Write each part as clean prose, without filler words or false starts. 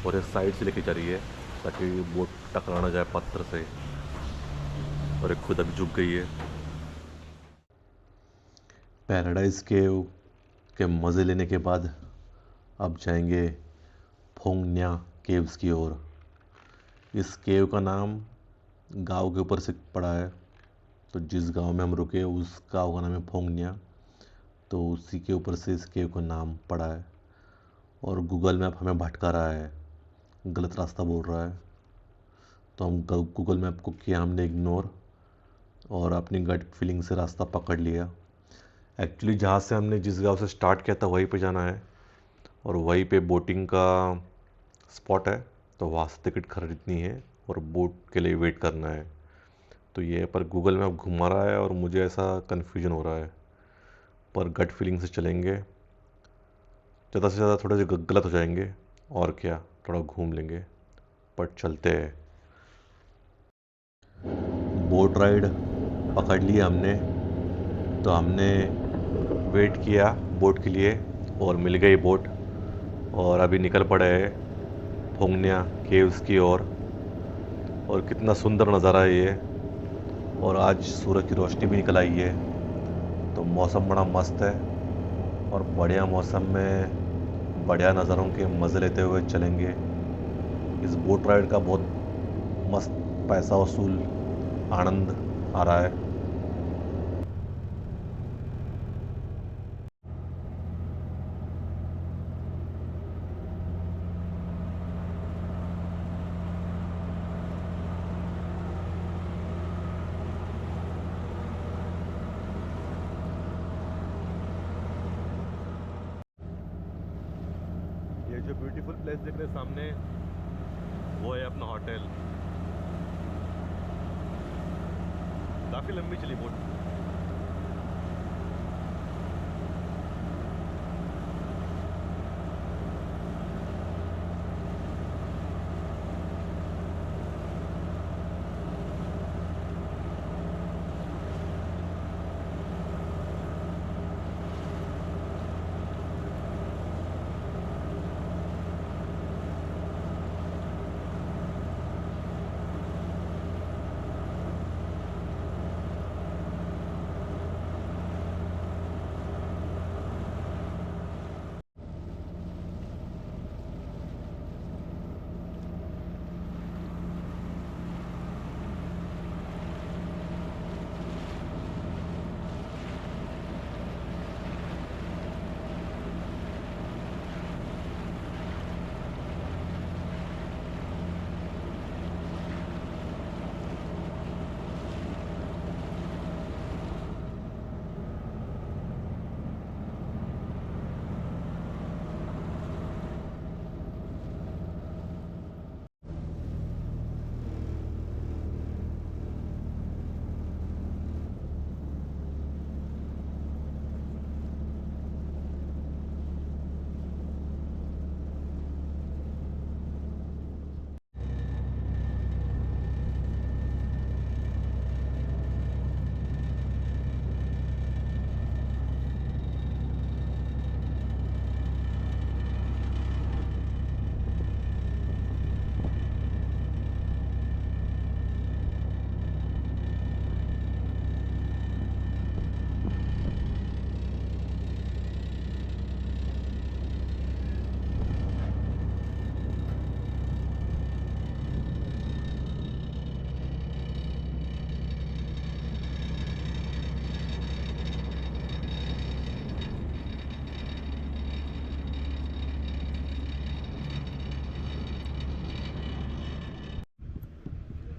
और ये साइड से लेके जा रही है ताकि बोट टकरा ना जाए पत्थर से। और एक खुद अभी झुक गई है। पैराडाइज केव के मज़े लेने के बाद अब जाएंगे फोंगन्या केव्स की ओर। इस केव का नाम गांव के ऊपर से पड़ा है। तो जिस गांव में हम रुके उस गांव का नाम है फोंगन्या। तो उसी के ऊपर से इस केव का नाम पड़ा है। और गूगल मैप हमें भटका रहा है, गलत रास्ता बोल रहा है। तो हम गूगल मैप को किया हमने इग्नोर और अपनी गट फीलिंग से रास्ता पकड़ लिया। एक्चुअली जहाँ से हमने जिस गांव से स्टार्ट किया था वहीं पे जाना है और वहीं पे बोटिंग का स्पॉट है। तो वहाँ से टिकट खरीदनी है और बोट के लिए वेट करना है। तो ये पर गूगल मैप घुमा रहा है और मुझे ऐसा कन्फ्यूजन हो रहा है। पर गट फीलिंग से चलेंगे, ज़्यादा से ज़्यादा थोड़े से गलत हो जाएंगे और क्या, थोड़ा घूम लेंगे। पर चलते हैं। बोट राइड पकड़ ली हमने। तो हमने वेट किया बोट के लिए और मिल गई बोट। और अभी निकल पड़े हैं फोंगन्या केव्स की ओर। और कितना सुंदर नज़ारा है ये। और आज सूरज की रोशनी भी निकल आई है। तो मौसम बड़ा मस्त है और बढ़िया मौसम में बढ़िया नज़ारों के मज़े लेते हुए चलेंगे। इस बोट राइड का बहुत मस्त पैसा वसूल आनंद आ रहा है। ये जो ब्यूटीफुल प्लेस दिख रहे सामने वो है अपना होटल। काफ़ी लंबी चली बोट।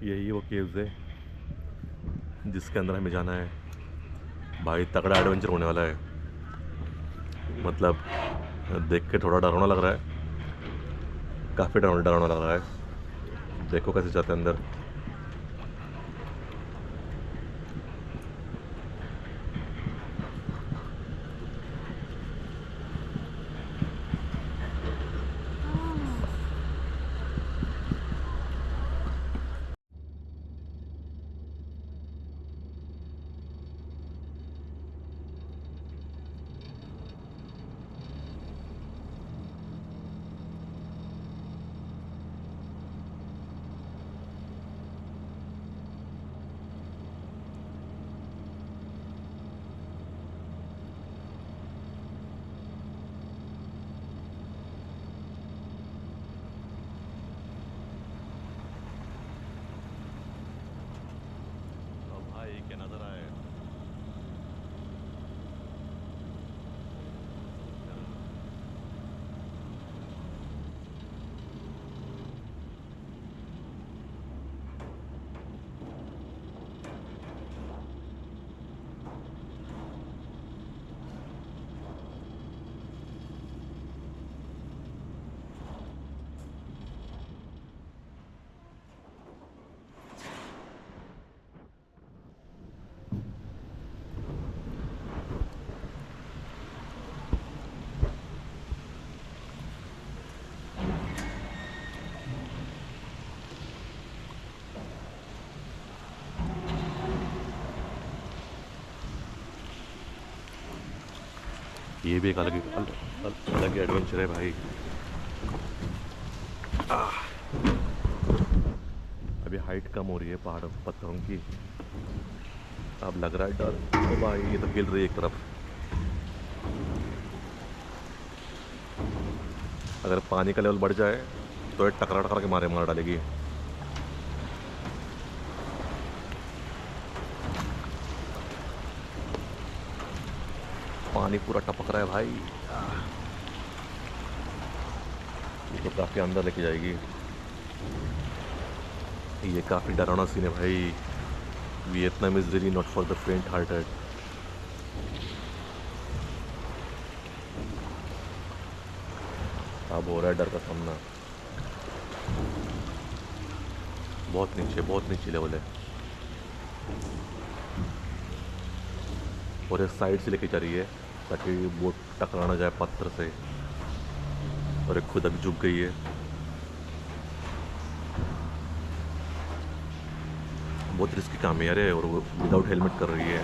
यही वो केव्स है जिसके अंदर हमें जाना है। भाई तगड़ा एडवेंचर होने वाला है। मतलब देख के थोड़ा डरावना लग रहा है। काफ़ी डरावना डरावना लग रहा है। देखो कैसे जाते हैं अंदर। ये भी एक अलग ही एडवेंचर है भाई। अभी हाइट कम हो रही है पहाड़ पत्थरों की। अब लग रहा है डर। ओ भाई ये तो गिर रही है एक तरफ। अगर पानी का लेवल बढ़ जाए तो ये टकरा टकरा के मार डालेगी। पानी पूरा टपक रहा है भाई। ये तो काफ़ी अंदर लेके जाएगी। ये काफ़ी डरावना सीन है भाई। Vietnam is really not for the फेंट हार्टेड। अब हो रहा है डर का सामना। बहुत नीचे लेवल है। और एक साइड से लेके जा रही है ताकि बोट टकरा ना जाए पत्थर से। और एक खुद अभी झुक गई है। बहुत रिस्की काम है यार ये, और वो विदाउट हेलमेट कर रही है।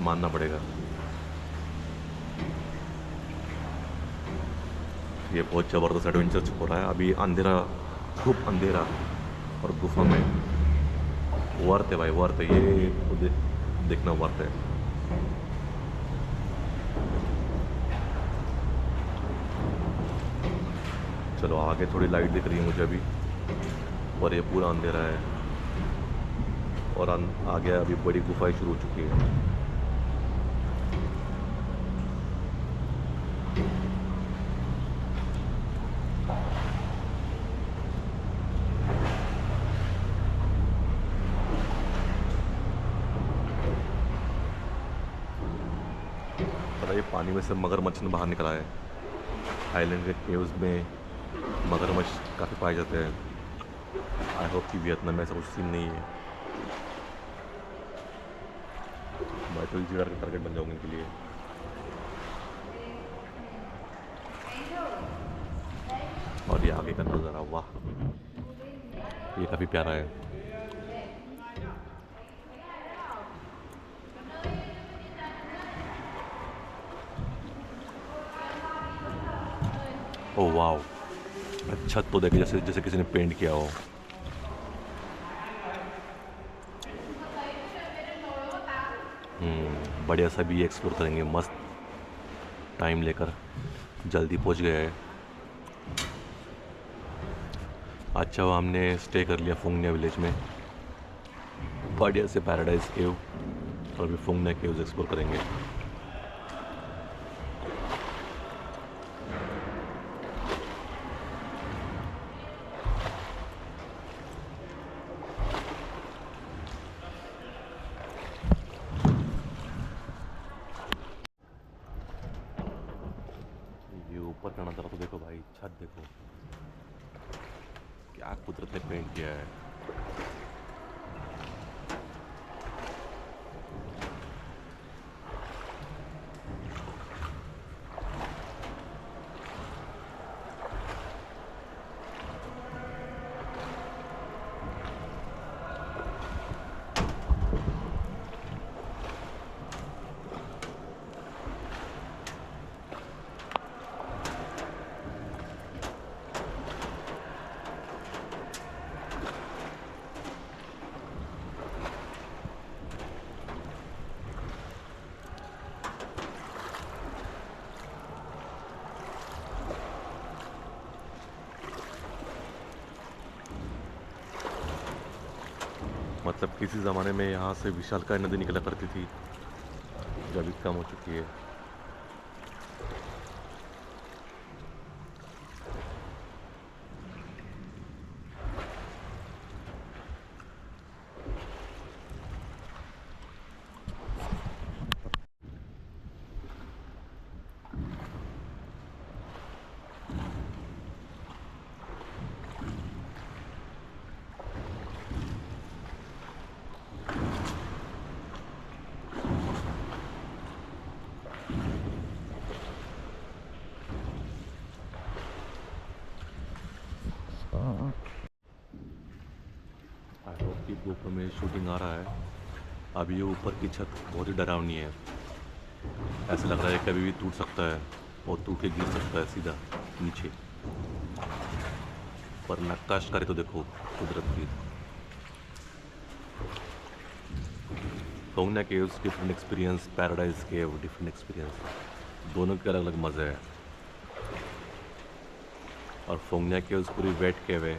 मानना पड़ेगा। ये बहुत ज़बरदस्त एडवेंचर हो रहा है। अभी अंधेरा, खूब अंधेरा और गुफा में। वर्थ है भाई, वर्थ है ये तो देखना वर्थ है। चलो आगे थोड़ी लाइट दिख रही है मुझे अभी, और ये पूरा अंधेरा है। और आगे अभी बड़ी गुफाएं शुरू हो चुकी है। पता ये पानी में से मगरमच्छ बाहर निकला है। आइलैंड के केव्स में मगरमच्छ काफ़ी पाए जाते हैं। आई होप कि वियतनाम में ऐसा कुछ सीन नहीं है। मैं तो इसी का टारगेट बन जाऊंगा इनके लिए। और ये आगे का नज़ारा, वाह ये काफ़ी प्यारा है। ओह वाह, छत तो देखे जैसे जैसे किसी ने पेंट किया हो। बढ़िया सा भी एक्सप्लोर करेंगे मस्त टाइम लेकर। जल्दी पहुंच गया है। अच्छा वो हमने स्टे कर लिया फुंगनिया विलेज में। बढ़िया से पैराडाइज केव, और अभी फुंगनिया केव्स एक्सप्लोर करेंगे। ये ऊपर का नज़ारा तो देखो भाई, छत देखो क्या कुदरत ने पेंट किया है। मतलब किसी ज़माने में यहाँ से विशालकाय नदी निकला करती थी, जो अभी कम हो चुकी है। की गोप्रो में शूटिंग आ रहा है। अब ये ऊपर की छत बहुत ही डरावनी है। ऐसा लग रहा है कभी भी टूट सकता है और टूट के गिर सकता है सीधा नीचे। पर नक्काशकारी तो देखो कुदरत की। फोंगना केव्स डिफरेंट एक्सपीरियंस, पैराडाइज केव डिफरेंट एक्सपीरियंस, दोनों के अलग अलग मज़े हैं। और फोंगना केव्स पूरी वेट केव है।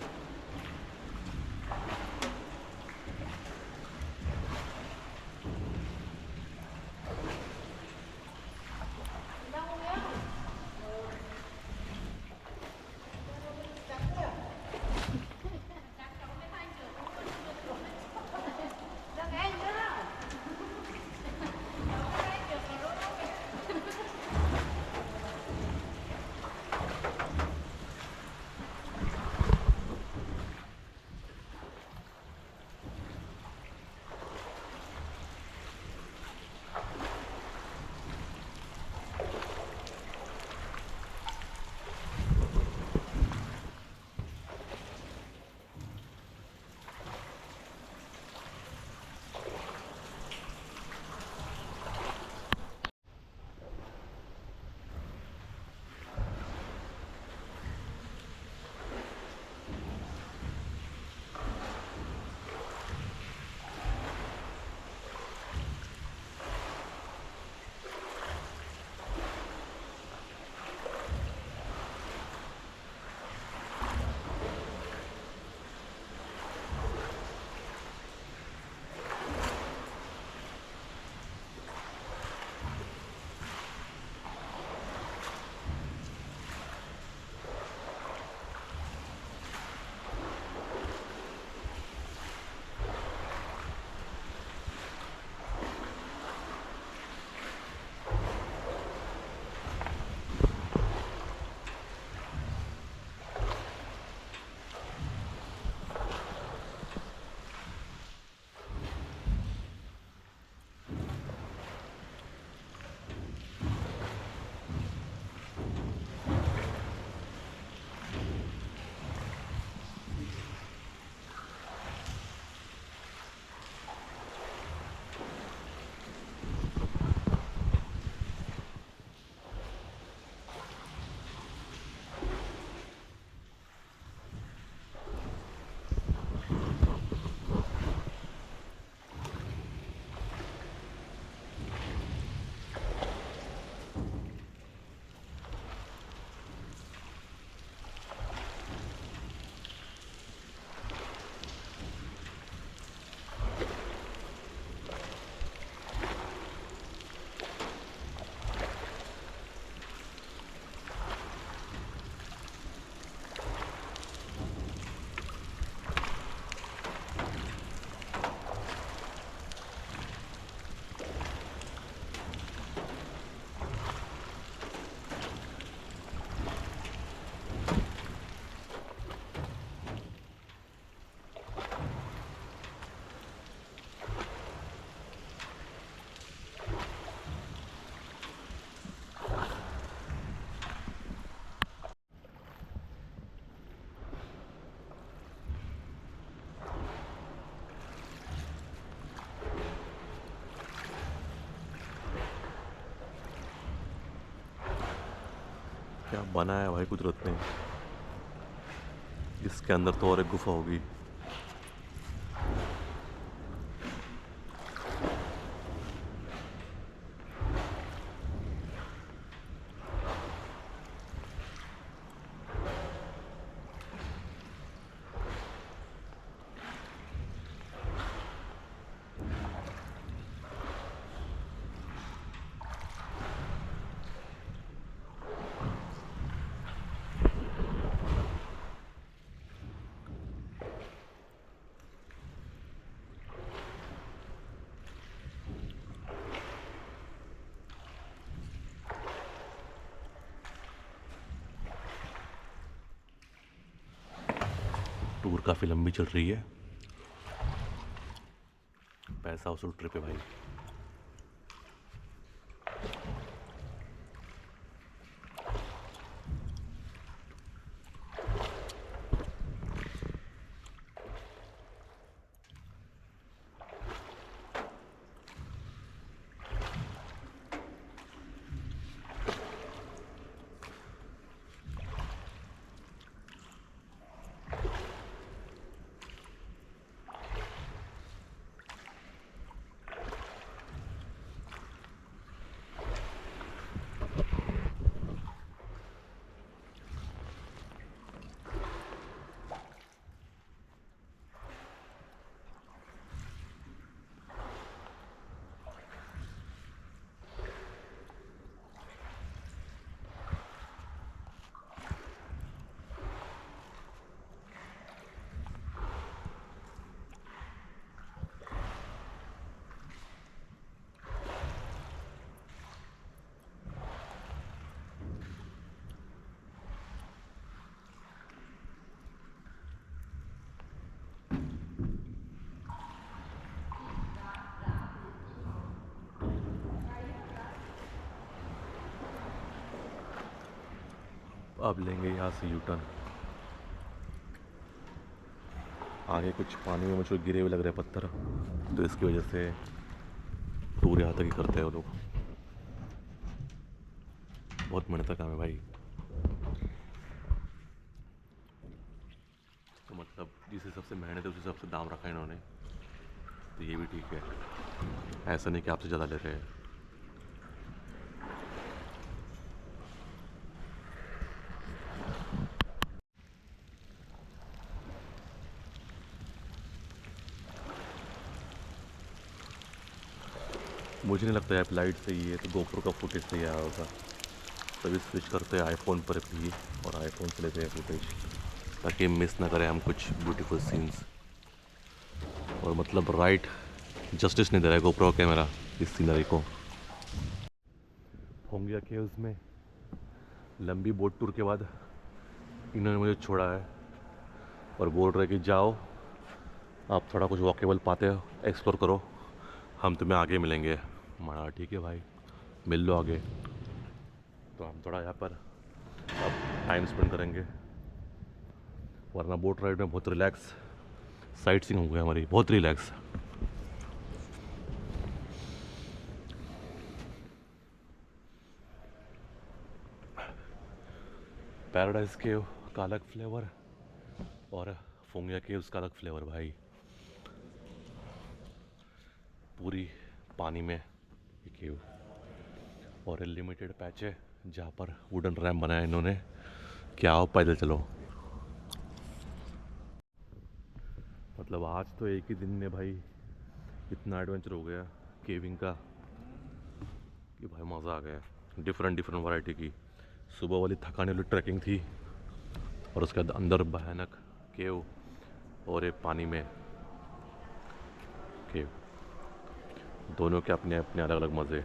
क्या बनाया है भाई कुदरत ने। इसके अंदर तो और एक गुफा होगी। टूर काफ़ी लंबी चल रही है। पैसा वसूल ट्रिप है भाई। अब लेंगे यहाँ से यू टर्न। आगे कुछ पानी में मुझको गिरे हुए लग रहे हैं पत्थर, तो इसकी वजह से टूर यहाँ तक ही करते हैं वो लोग। बहुत मेहनत का काम है भाई। तो मतलब जिस हिसाब से मेहनत है उस हिसाब से दाम रखा है इन्होंने, तो ये भी ठीक है। ऐसा नहीं कि आपसे ज़्यादा ले रहे हैं। मुझे नहीं लगता ऐप लाइट सही है तो गोप्रो का फुटेज सही आया होगा, तभी स्विच करते हैं आईफोन पर भी और आईफोन से लेते हैं फुटेज, ताकि मिस ना करें हम कुछ ब्यूटीफुल सीन्स। और मतलब राइट जस्टिस नहीं दे रहा है गोप्रो कैमरा इस सीनरी को। होंगिया केव्स में लंबी बोट टूर के बाद इन्होंने मुझे छोड़ा है और बोल रहे कि जाओ आप थोड़ा कुछ वॉकेबल पाते हो एक्सप्लोर करो, हम तुम्हें आगे मिलेंगे। माना ठीक है भाई, मिल लो आगे। तो हम थोड़ा यहाँ पर अब टाइम स्पेंड करेंगे, वरना बोट राइड में बहुत रिलैक्स साइट सीइंग हो गया हमारी, बहुत रिलैक्स। पैराडाइज केव का अलग फ्लेवर और फोंगिया केव्स का अलग फ्लेवर भाई। पूरी पानी में ये केव और लिमिटेड पैच है जहाँ पर वुडन रैम्प बनाया इन्होंने, क्या आओ पैदल चलो। मतलब आज तो एक ही दिन में भाई इतना एडवेंचर हो गया केविंग का कि भाई मज़ा आ गया। डिफरेंट वैरायटी की सुबह वाली थकाने वाली ट्रैकिंग थी, और उसके बाद अंदर भयानक केव और एक पानी में केव, दोनों के अपने अपने अलग अलग मज़े।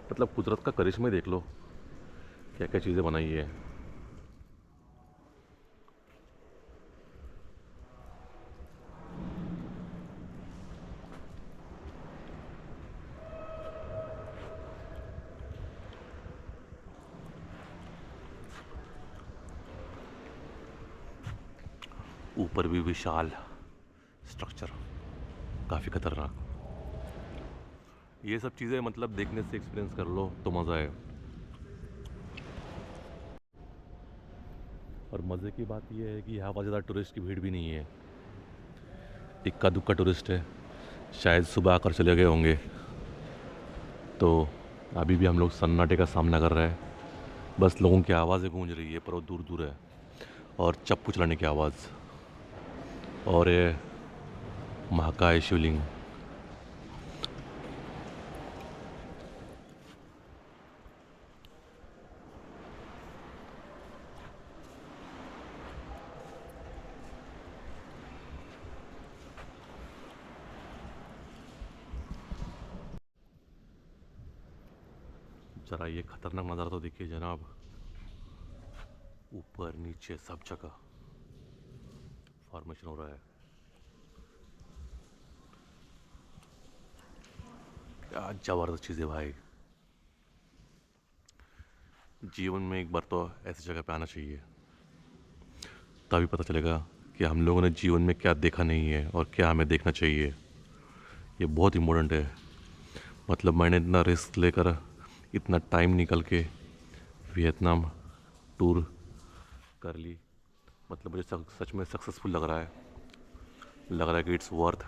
मतलब कुदरत का करिश्मा देख लो, क्या क्या चीज़ें बनाई है। ऊपर भी विशाल स्ट्रक्चर, काफ़ी खतरनाक। ये सब चीज़ें मतलब देखने से एक्सपीरियंस कर लो तो मज़ा है। और मज़े की बात यह है कि यहाँ पर ज़्यादा टूरिस्ट की भीड़ भी नहीं है, इक्का दुक्का टूरिस्ट है, शायद सुबह आकर चले गए होंगे। तो अभी भी हम लोग सन्नाटे का सामना कर रहे हैं, बस लोगों की आवाज़ें गूंज रही है पर वो दूर दूर है, और चप्पू चलाने की आवाज़, और ये महाकाय शिवलिंग। ज़रा ये खतरनाक नज़ारा तो देखिए जनाब, ऊपर नीचे सब जगह फॉर्मेशन हो रहा है। क्या ज़बरदस्त चीज़ है भाई। जीवन में एक बार तो ऐसी जगह पे आना चाहिए, तभी पता चलेगा कि हम लोगों ने जीवन में क्या देखा नहीं है और क्या हमें देखना चाहिए। ये बहुत इम्पोर्टेंट है। मतलब मैंने इतना रिस्क लेकर इतना टाइम निकल के वियतनाम टूर कर ली, मतलब मुझे सच में सक्सेसफुल लग रहा है कि इट्स वर्थ,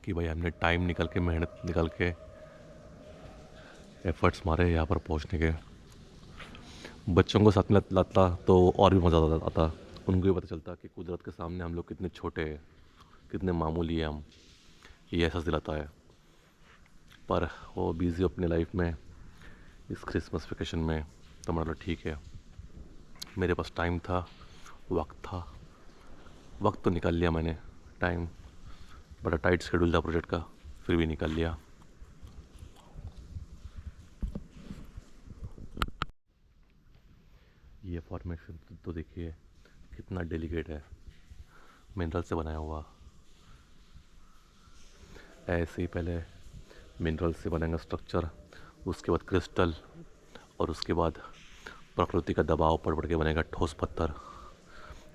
कि भाई हमने टाइम निकल के मेहनत निकल के एफर्ट्स मारे यहाँ पर पहुँचने के। बच्चों को साथ में लाता तो और भी मज़ा आता, उनको भी पता चलता कि कुदरत के सामने हम लोग कितने छोटे हैं, कितने मामूली हैं हम, ये एहसास दिलाता है। पर वो बिज़ी अपनी लाइफ में इस क्रिसमस वेकेशन में, तो मतलब ठीक है, मेरे पास टाइम था, वक्त तो निकाल लिया मैंने। टाइम बड़ा टाइट शेड्यूल था प्रोजेक्ट का, फिर भी निकाल लिया। ये फॉर्मेशन तो देखिए कितना डेलिकेट है, मिनरल से बनाया हुआ। ऐसे ही पहले मिनरल से बनेगा स्ट्रक्चर, उसके बाद क्रिस्टल, और उसके बाद प्रकृति का दबाव पड़ पड़ के बनेगा ठोस पत्थर।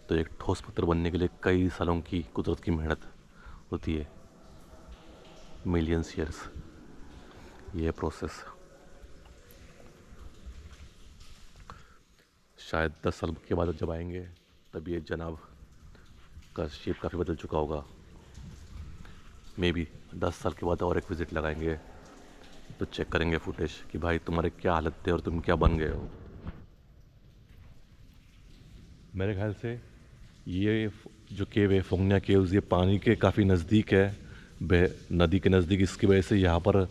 तो एक ठोस पत्थर बनने के लिए कई सालों की कुदरत की मेहनत होती है, मिलियंस ईयर्स, ये प्रोसेस। शायद 10 साल के बाद जब आएंगे तब ये जनाब का शेप काफ़ी बदल चुका होगा। मे बी 10 साल के बाद और एक विज़िट लगाएंगे तो चेक करेंगे फुटेज कि भाई तुम्हारे क्या हालत थे और तुम क्या बन गए हो। मेरे ख्याल से ये जो केव है फोंगना केव्स, ये पानी के काफ़ी नज़दीक है, नदी के नज़दीक। इसकी वजह से यहाँ पर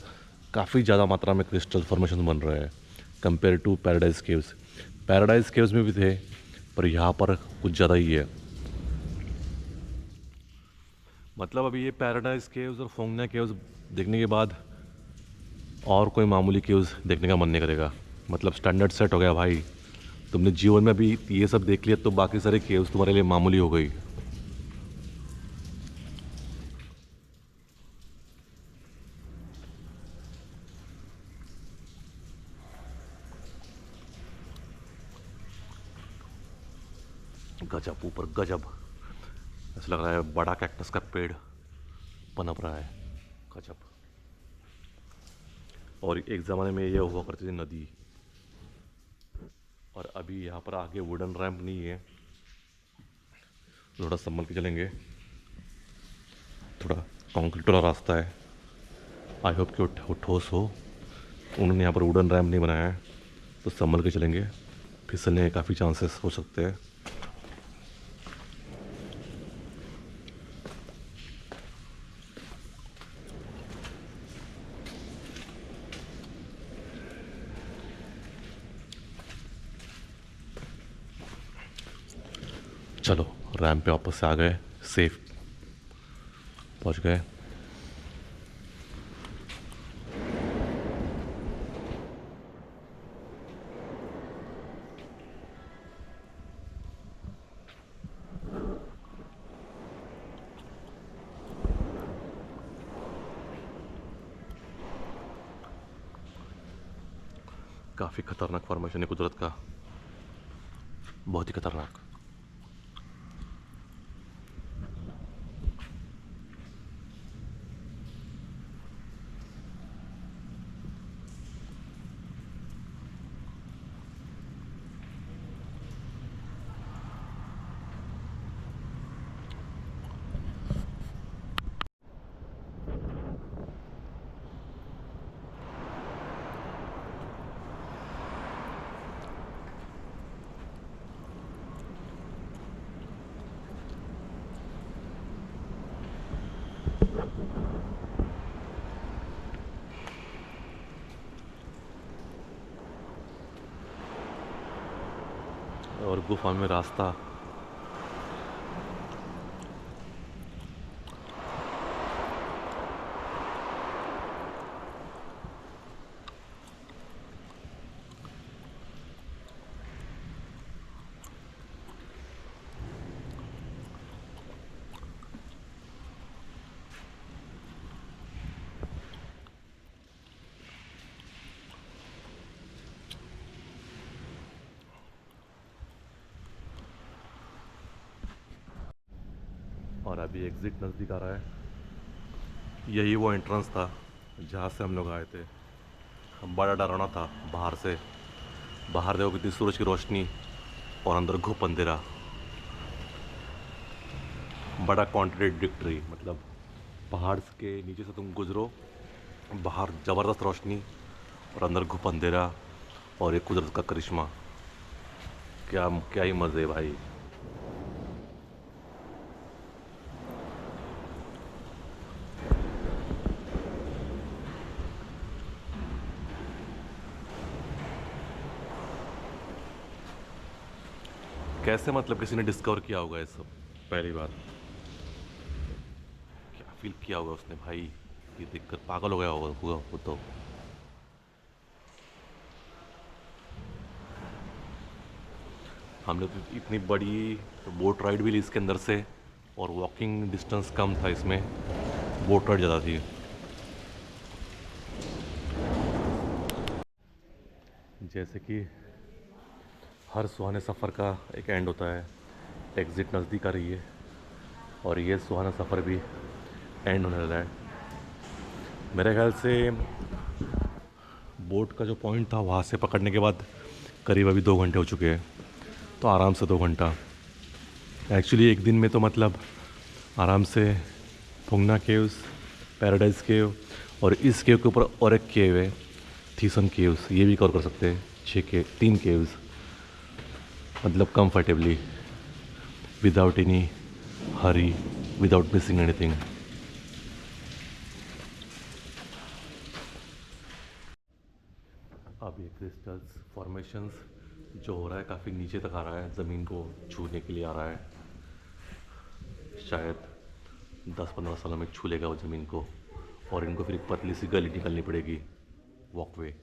काफ़ी ज़्यादा मात्रा में क्रिस्टल फॉर्मेशन बन रहे हैं compare to paradise caves. Paradise caves में भी थे पर यहाँ पर कुछ ज़्यादा ही है। मतलब अभी ये पैराडाइज केव्स और फोंगना केव्स देखने के बाद और कोई मामूली केव्स देखने का मन नहीं करेगा। मतलब स्टैंडर्ड सेट हो गया भाई, तुमने जीवन में अभी ये सब देख लिया तो बाकी सारे केव्स तुम्हारे लिए मामूली हो गई। गजब ऊपर गजब, ऐसा लग रहा है बड़ा कैक्टस का पेड़ पनप रहा है। गजब। और एक ज़माने में ये हुआ करती थी नदी, और अभी यहाँ पर आगे वुडन रैंप नहीं है, थोड़ा संभल के चलेंगे। थोड़ा कंक्रीट वाला रास्ता है, आई होप कि वो ठोस हो। उन्होंने यहाँ पर वुडन रैंप नहीं बनाया है तो संभल के चलेंगे, फिसलने के काफ़ी चांसेस हो सकते हैं। चलो रैंप पे वापस से आ गए, सेफ पहुंच गए। काफ़ी खतरनाक फॉर्मेशन है कुदरत का, बहुत ही खतरनाक। और गुफा में रास्ता, और अभी एग्ज़िट नज़दीक आ रहा है। यही वो एंट्रेंस था जहाँ से हम लोग आए थे। बड़ा डरावना था बाहर से, बाहर देखो कितनी सूरज की रोशनी और अंदर घुप अंधेरा, बड़ा कॉन्ट्रडिक्टरी। मतलब पहाड़ के नीचे से तुम गुजरो, बाहर ज़बरदस्त रोशनी और अंदर घुप अंधेरा, और एक कुदरत का करिश्मा। क्या क्या ही मज़े भाई। कैसे मतलब किसी ने डिस्कवर किया होगा ये सब पहली बार, क्या फील किया होगा उसने भाई, ये देखकर पागल हो गया होगा वो तो। हमने तो इतनी बड़ी बोट राइड भी ली इसके अंदर से, और वॉकिंग डिस्टेंस कम था इसमें, बोट राइड ज़्यादा थी। जैसे कि हर सुहाने सफ़र का एक एंड होता है, एग्ज़िट नज़दीक आ रही है और ये सुहाना सफ़र भी एंड होने वाला है। मेरे ख्याल से बोट का जो पॉइंट था वहाँ से पकड़ने के बाद करीब अभी 2 घंटे हो चुके हैं, तो आराम से 2 घंटा एक्चुअली एक दिन में तो मतलब आराम से फुंगना केव्स, पैराडाइज केव और इस केव के ऊपर और एक केव है थीसन केव्स, ये भी कवर कर सकते हैं। 3 केव्स मतलब कंफर्टेबली विदाउट एनी हरी, विदाउट मिसिंग एनीथिंग। अब ये क्रिस्टल्स फॉर्मेशंस जो हो रहा है काफ़ी नीचे तक आ रहा है, ज़मीन को छूने के लिए आ रहा है। शायद 10-15 सालों में छू लेगा वो ज़मीन को और इनको फिर एक पतली सी गली निकलनी पड़ेगी, वॉकवे।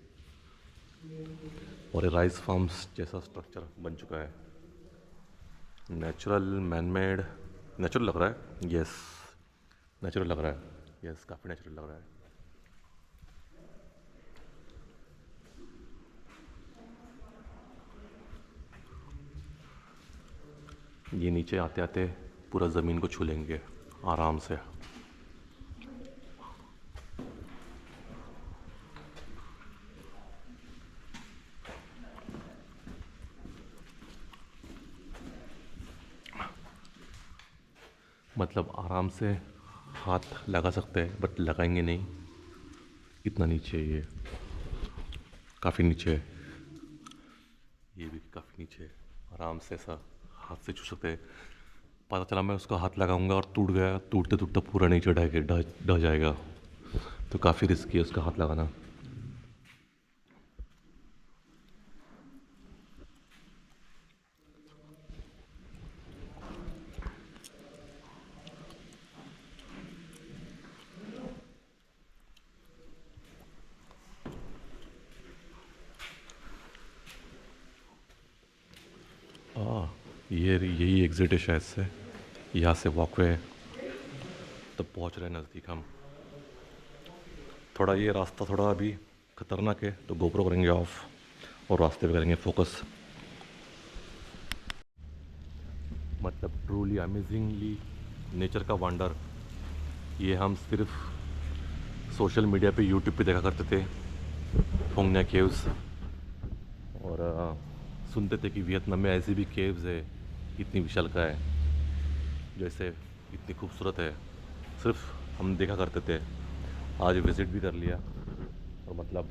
और ये राइस फार्म्स जैसा स्ट्रक्चर बन चुका है। नेचुरल, मैनमेड, नेचुरल लग रहा है। यस, नेचुरल लग रहा है। यस, काफ़ी नेचुरल लग रहा है। ये नीचे आते आते पूरा ज़मीन को छू लेंगे आराम से। मतलब आराम से हाथ लगा सकते हैं बट लगाएंगे नहीं, इतना नीचे है ये, काफ़ी नीचे है। ये भी काफ़ी नीचे है, आराम से ऐसा हाथ से छू सकते हैं। पता चला मैं उसका हाथ लगाऊंगा और टूट गया, टूटते टूटते पूरा नीचे ढह जाएगा, तो काफ़ी रिस्की है उसका हाथ लगाना। यही एग्जिट है शायद से, यहाँ से वॉकवे है। तब पहुँच रहे हैं नज़दीक हम। थोड़ा ये रास्ता थोड़ा अभी खतरनाक है, तो गोप्रो करेंगे ऑफ और रास्ते पे करेंगे फोकस। मतलब ट्रूली अमेजिंगली नेचर का वंडर, ये हम सिर्फ सोशल मीडिया पे, यूट्यूब पे देखा करते थे, फोंगना केव्स। और सुनते थे कि वियतनाम में ऐसी भी केव्स है, इतनी विशालकाय है, जैसे इतनी खूबसूरत है, सिर्फ हम देखा करते थे। आज विज़िट भी कर लिया और मतलब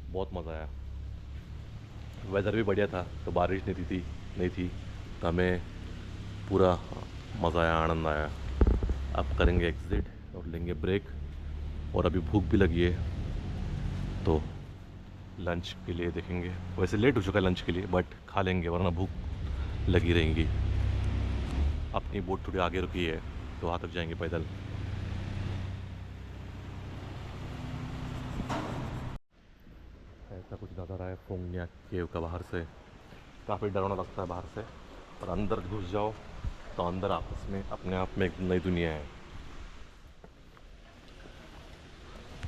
बहुत मज़ा आया। वेदर भी बढ़िया था, तो बारिश नहीं थी तो हमें पूरा मज़ा आया, आनंद आया। अब करेंगे एग्ज़िट और लेंगे ब्रेक, और अभी भूख भी लगी है तो लंच के लिए देखेंगे। वैसे लेट हो चुका है लंच के लिए, बट खा लेंगे वरना भूख लगी रहेंगी। अपनी बोट थोड़ी आगे रुकी है तो वहाँ तक जाएंगे पैदल। ऐसा कुछ नज़र आया फोंगना केव का बाहर से, काफ़ी डरावना लगता है बाहर से, और अंदर घुस जाओ तो अंदर आपस में अपने आप में एक नई दुनिया है।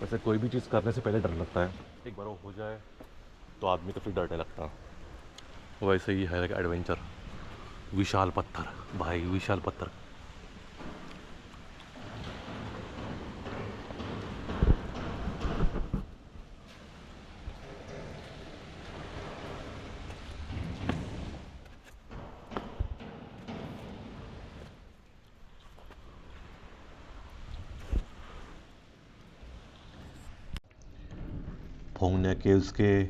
वैसे कोई भी चीज़ करने से पहले डर लगता है, एक बार वो हो जाए तो आदमी को फिर डर नहीं लगता। वैसे ही है एडवेंचर। विशाल पत्थर भाई, विशाल पत्थर। फोंगना केव्स के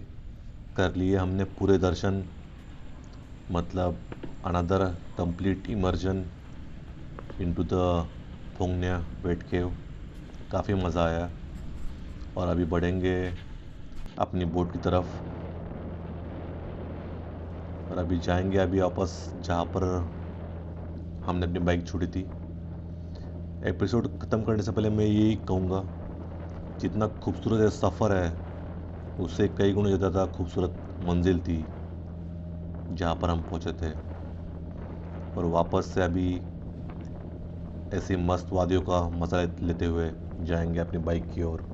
कर लिए हमने पूरे दर्शन, मतलब another complete immersion into the Phong Nha wet cave. काफ़ी मज़ा आया और अभी बढ़ेंगे अपनी बोट की तरफ, और अभी जाएंगे अभी वापस जहाँ पर हमने अपनी बाइक छोड़ी थी। एपिसोड ख़त्म करने से पहले मैं यही कहूँगा, जितना खूबसूरत ये सफ़र है उससे कई गुना ज़्यादा खूबसूरत मंजिल थी जहाँ पर हम पहुँचे थे। और वापस से अभी ऐसी मस्त वादियों का मज़ा लेते हुए जाएंगे अपनी बाइक की ओर।